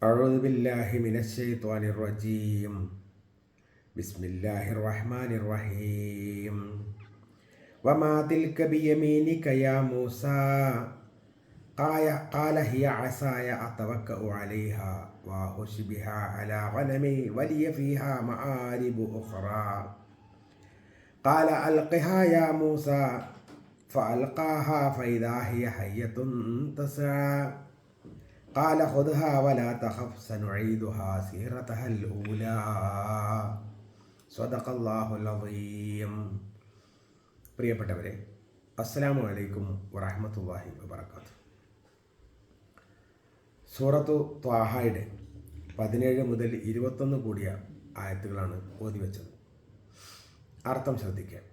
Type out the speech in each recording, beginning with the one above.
أعوذ بالله من الشيطان الرجيم. بسم الله الرحمن الرحيم. وما تلك بيمينك يا موسى قال هي عصاي أتوكأ عليها وأهش بها على غنمي ولي فيها مآرب أخرى. قال ألقها يا موسى فألقاها فإذا هي حية تسعى. قال خذها ولا تخف سنعيدها سيرتها الأولى. صدق الله العظيم. പ്രിയപ്പെട്ടവരെ, അസ്സലാമു അലൈക്കും വറഹ്മത്തുള്ളാഹി വബറകാതുഹു. സൂറത്തു ത്വാഹയുടെ 17 മുതൽ 21 കൂടിയ ആയത്തുകളാണ് ഓതിവെച്ചത്. അർത്ഥം ശ്രദ്ധിക്കുക.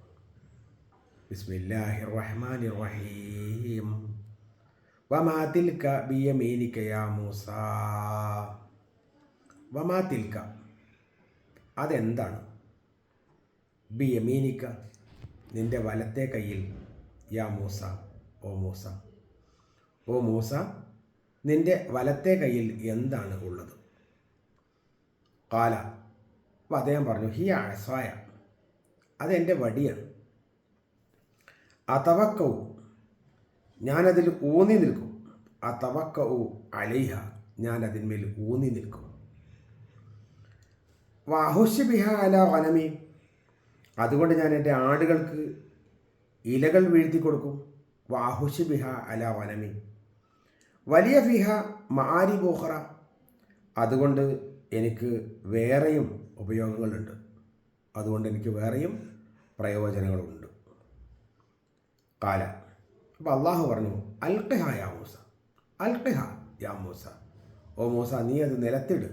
ബിസ്മില്ലാഹിർ റഹ്മാനിർ റഹീം. വമാ തിൽക ബിയമീനിക യാ മൂസാ. വമാ തിൽക, അതെന്താണ്? ബിയമീനിക, നിന്റെ വലത്തെ കയ്യിൽ. യാ മൂസ, ഓ മൂസ. ഓ മൂസ, നിന്റെ വലത്തെ കയ്യിൽ എന്താണ് ഉള്ളത്? ഖാല, അപ്പോൾ അദ്ദേഹം പറഞ്ഞു, ഹിയ അസായ, അതെൻ്റെ വടിയാണ്. അതവക്കൗ, ഞാനതിൽ ഊന്നി നിൽക്കും. അതവക്കൗ അലൈഹ, ഞാനതിന്മേൽ ഊന്നി നിൽക്കും. വഅഹുശ് ബിഹ അലാ ഗനമി, അതുകൊണ്ട് ഞാൻ എൻ്റെ ആടുകൾക്ക് ഇലകൾ വീഴ്ത്തി കൊടുക്കും. വഅഹുശ് ബിഹ അലാ ഗനമി വലിയ ഫിഹ മആരിബ് ഉഖറ, അതുകൊണ്ട് എനിക്ക് വേറെയും ഉപയോഗങ്ങളുണ്ട്, അതുകൊണ്ട് എനിക്ക് വേറെയും പ്രയോജനങ്ങളുണ്ട്. കാല, അപ്പോൾ അള്ളാഹു പറഞ്ഞു, അൽഖിഹ യാ മൂസ, അൽഖിഹ യാ മൂസ, ഓ മൂസ, നീ അത് നിലത്തിട്,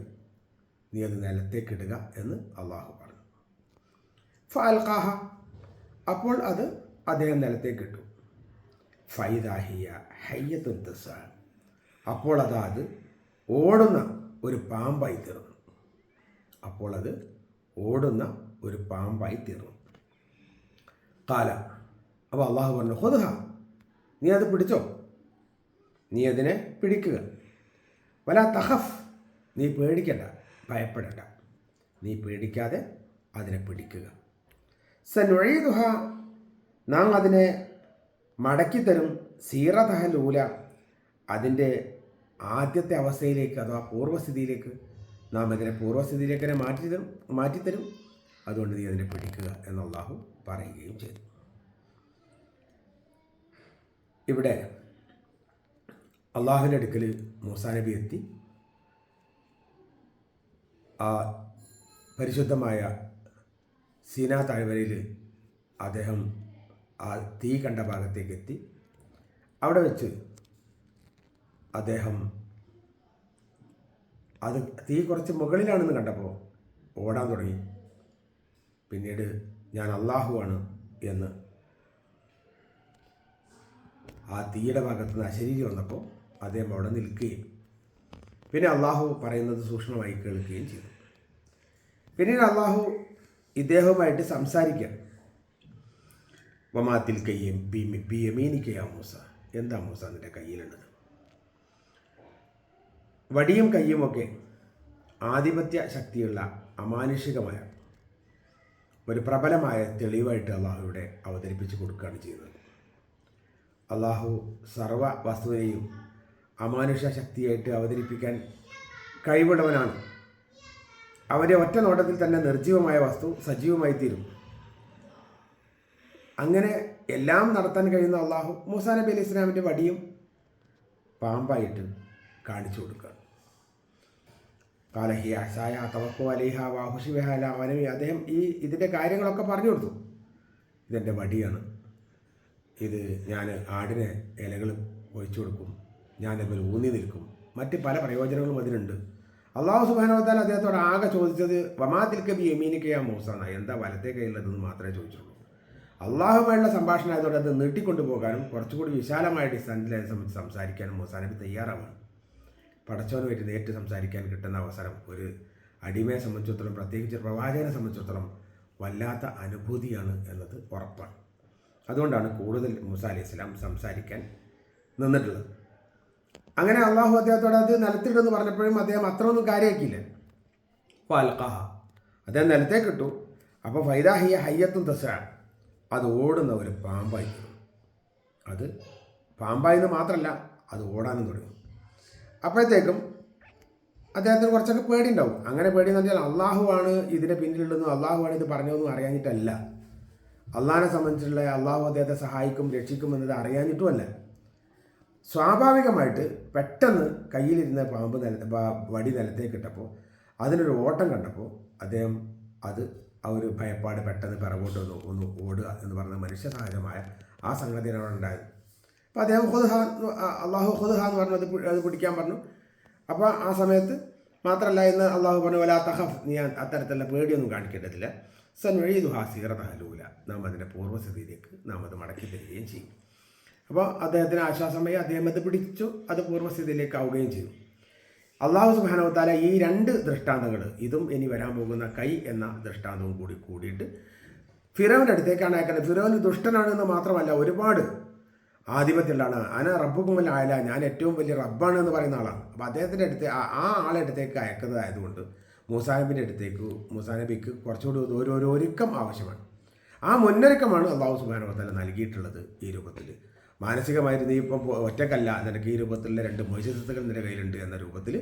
നീ അത് നിലത്തേക്കിടുക എന്ന് അള്ളാഹു പറഞ്ഞു. ഫഅൽഖാഹ, അപ്പോൾ അത് അദ്ദേഹം നിലത്തേക്കിട്ടു. ഫൈദാ ഹിയ ഹയ്യത്തുൻ തസ്ആ, അപ്പോൾ അത് ഓടുന്ന ഒരു പാമ്പായി തീർന്നു. അപ്പോൾ അത് ഓടുന്ന ഒരു പാമ്പായി തീർന്നു. കാല, അപ്പോൾ അള്ളാഹു പറഞ്ഞു, ഖുദ്ഹ, നീ അത് പിടിച്ചോ, നീ അതിനെ പിടിക്കുക. വലാ തഖഫ്, നീ പേടിക്കണ്ട, ഭയപ്പെടണ്ട, നീ പേടിക്കാതെ അതിനെ പിടിക്കുക. സനുഈദുഹ, നാം അതിനെ മടക്കിത്തരും. സീറതഹൽ ഊല, അതിൻ്റെ ആദ്യത്തെ അവസ്ഥയിലേക്ക് അഥവാ പൂർവ്വസ്ഥിതിയിലേക്ക് നാം അതിനെ പൂർവ്വസ്ഥിതിയിലേക്ക് തന്നെ മാറ്റിത്തരും. അതുകൊണ്ട് നീ അതിനെ പിടിക്കുക എന്ന് അള്ളാഹു പറയുകയും ചെയ്തു. ഇവിടെ അള്ളാഹുവിൻ്റെ അടുക്കൽ മൂസാ നബി എത്തി. ആ പരിശുദ്ധമായ സീനാ താഴ്വരയിൽ അദ്ദേഹം ആ തീ കണ്ട ഭാഗത്തേക്ക് എത്തി. അവിടെ വെച്ച് അദ്ദേഹം അത് തീ കുറച്ച് മുകളിലാണെന്ന് കണ്ടപ്പോൾ ഓടാൻ തുടങ്ങി. പിന്നീട് ഞാൻ അള്ളാഹുവാണ് എന്ന് ആ തീയുടെ ഭാഗത്ത് നിന്ന് അശരീരി വന്നപ്പോൾ അദ്ദേഹം അവിടെ നിൽക്കുകയും പിന്നെ അള്ളാഹു പറയുന്നത് സൂക്ഷ്മമായി കേൾക്കുകയും ചെയ്തു. പിന്നീട് അള്ളാഹു ഇദ്ദേഹവുമായിട്ട് സംസാരിക്കാൻ, വമാത്തിൽ കയ്യും ബിയമീനിക്കയാ മൂസ, എന്താ മൂസ നിൻ്റെ കയ്യിലുള്ളത്? വടിയും കയ്യുമൊക്കെ ആധിപത്യ ശക്തിയുള്ള അമാനുഷികമായ ഒരു പ്രബലമായ തെളിവായിട്ട് അള്ളാഹു ഇവിടെ അവതരിപ്പിച്ച് കൊടുക്കുകയാണ് ചെയ്യുന്നത്. അള്ളാഹു സർവ വസ്തുവിനെയും അമാനുഷ ശക്തിയായിട്ട് അവതരിപ്പിക്കാൻ കഴിവുള്ളവനാണ്. അവൻ്റെ ഒറ്റ നോട്ടത്തിൽ തന്നെ നിർജ്ജീവമായ വസ്തു സജീവമായി തീരും. അങ്ങനെ എല്ലാം നടത്താൻ കഴിയുന്ന അള്ളാഹു മൂസാ നബി അലൈഹി ഇസ്ലാമിൻ്റെ വടിയും പാമ്പായിട്ട് കാണിച്ചു കൊടുക്കുകയാണ്. കാലഹിയ അസായ തവക്കു അലിഹ വാഹുഷി ബിഹാല വനമി, അദ്ദേഹം ഇതിൻ്റെ കാര്യങ്ങളൊക്കെ പറഞ്ഞു കൊടുത്തു. ഇതെൻ്റെ വടിയാണ്, ഇത് ഞാൻ ആടിനെ ഇലകൾ ഒഴിച്ചു കൊടുക്കും, ഞാൻ അതിൽ ഊന്നി നിൽക്കും, മറ്റ് പല പ്രയോജനങ്ങളും അതിനുണ്ട്. അള്ളാഹു സുബ്ഹാനഹു വ തആല അദ്ദേഹത്തോട് ആകെ ചോദിച്ചത് വമാ തിൽക ബിയമീനിക യാ മൂസ, എന്താ വലത്തെ കയ്യിലുള്ളതെന്ന് മാത്രമേ ചോദിച്ചുള്ളൂ. അള്ളാഹുമായുള്ള സംഭാഷണം ആയതോടെ അത് നീട്ടിക്കൊണ്ടു പോകാനും കുറച്ചുകൂടി വിശാലമായ അടിസ്ഥാനത്തിൽ അതിനെ സംബന്ധിച്ച് സംസാരിക്കാനും മൂസാ നബി തയ്യാറാവാണ്. പടച്ചവനുമായിട്ട് നേരിട്ട് സംസാരിക്കാൻ കിട്ടുന്ന അവസരം ഒരു അടിമയെ സംബന്ധിച്ചിടത്തോളം, പ്രത്യേകിച്ച് പ്രവാചകനെ സംബന്ധിച്ചിടത്തോളം വല്ലാത്ത അനുഭൂതിയാണ് എന്നത് ഉറപ്പാണ്. അതുകൊണ്ടാണ് കൂടുതൽ മൂസാ അലൈഹി സ്വലാം സംസാരിക്കാൻ നിന്നിട്ടുള്ളത്. അങ്ങനെ അള്ളാഹു അദ്ദേഹത്തോട് അത് നിലത്തിട്ടെന്ന് പറഞ്ഞപ്പോഴും അദ്ദേഹം അത്രയൊന്നും കാര്യമാക്കിയില്ല. അപ്പോൾ അൽഖഹ, അദ്ദേഹം നിലത്തേക്ക് ഇട്ടു. അപ്പോൾ ഫൈദാഹിയ ഹയ്യത്തും തസ, അത് ഓടുന്ന ഒരു പാമ്പായി. അത് പാമ്പായെന്ന് മാത്രമല്ല, അത് ഓടാനും തുടങ്ങി. അപ്പോഴത്തേക്കും അദ്ദേഹത്തിന് കുറച്ചൊക്കെ പേടിയുണ്ടാവും. അങ്ങനെ പേടിയെന്ന് പറഞ്ഞാൽ അള്ളാഹുവാണ് ഇതിൻ്റെ പിന്നിലുള്ളതെന്നും അള്ളാഹുവാണ് ഇത് പറഞ്ഞതെന്നും അറിയാഞ്ഞിട്ടല്ല. അള്ളാഹിനെ സംബന്ധിച്ചുള്ള അള്ളാഹു അദ്ദേഹത്തെ സഹായിക്കും രക്ഷിക്കും എന്നത് അറിയാഞ്ഞിട്ടുമല്ല. സ്വാഭാവികമായിട്ട് പെട്ടെന്ന് കയ്യിലിരുന്ന പാമ്പ് വടി നിലത്തേക്ക് ഇട്ടപ്പോൾ അതിനൊരു ഓട്ടം കണ്ടപ്പോൾ അദ്ദേഹം ആ ഒരു ഭയപ്പാട് പെട്ടെന്ന് പിറകോട്ട് ഒന്ന് ഓടുക എന്ന് പറഞ്ഞ മനുഷ്യ സഹജമായ ആ സംഗതിയാണ് അവിടെ ഉണ്ടായത്. അപ്പോൾ അദ്ദേഹം അള്ളാഹു ഹുദ്ഹ എന്ന് പറഞ്ഞു അത് പിടിക്കാൻ പറഞ്ഞു. അപ്പോൾ ആ സമയത്ത് മാത്രമല്ല എന്ന് അള്ളാഹു പറഞ്ഞു, വലാ തഖഫ്, നീ അത്തരത്തിലുള്ള പേടിയൊന്നും കാണിക്കേണ്ടതില്ല, സനുഈദുഹാ സീറതഹാ ലൂല, നാം അതിൻ്റെ പൂർവ്വസ്ഥിതിയിലേക്ക് നാം അത് മടക്കി തരികയും ചെയ്യും. അപ്പോൾ അദ്ദേഹത്തിന് ആശ്വാസമായി, അദ്ദേഹം അത് പിടിച്ചു, അത് പൂർവ്വസ്ഥിതിയിലേക്ക് ആവുകയും ചെയ്തു. അള്ളാഹു സുബ്ഹാനഹു വ തആല ഈ രണ്ട് ദൃഷ്ടാന്തങ്ങൾ, ഇതും ഇനി വരാൻ പോകുന്ന കൈ എന്ന ദൃഷ്ടാന്തവും കൂടിയിട്ട് ഫിറോവിൻ്റെ അടുത്തേക്കാണ് അയക്കുന്നത്. ഫിറോൻ ദുഷ്ടനാണെന്ന് മാത്രമല്ല, ഒരുപാട് ആധിപത്യമുള്ളതാണ്. അന റബ്ബുക്കുമൽ ആയ, ഞാൻ ഏറ്റവും വലിയ റബ്ബാണ് എന്ന് പറയുന്ന ആളാണ്. അപ്പോൾ അദ്ദേഹത്തിൻ്റെ അടുത്ത് ആ ആളെ അടുത്തേക്ക് അയക്കുന്നതായതുകൊണ്ട് മൂസാ നബിക്ക് കുറച്ചുകൂടി ഒരുക്കം ആവശ്യമാണ്. ആ മുന്നൊരുക്കമാണ് അള്ളാഹു സുബ്ഹാനഹു വ തആല നൽകിയിട്ടുള്ളത് ഈ രൂപത്തിൽ. മാനസികമായിട്ട് നീ ഇപ്പം ഒറ്റക്കല്ല, നിനക്ക് ഈ രൂപത്തിലുള്ള 2 മോചിതത്തുകൾ നിന്റെ കയ്യിലുണ്ട് എന്ന രൂപത്തിൽ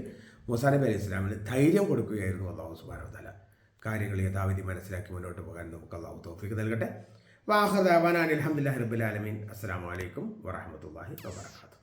മൂസാ നബി അലൈഹി ഇസ്ലാമിന് ധൈര്യം കൊടുക്കുകയായിരുന്നു അള്ളാഹു സുബ്ഹാനഹു വ തആല. കാര്യങ്ങൾ യഥാവിധി മനസ്സിലാക്കി മുന്നോട്ട് പോകാൻ നമുക്ക് അള്ളാഹു തൗഫീഖ് നൽകട്ടെ. വാഖിറു ദഅവാനാ അൽഹംദുലില്ലാഹി റബ്ബിൽ ആലമീൻ. അസ്സലാമു അലൈക്കും വറഹ്മത്തുള്ളാഹി വബറകാതുഹു.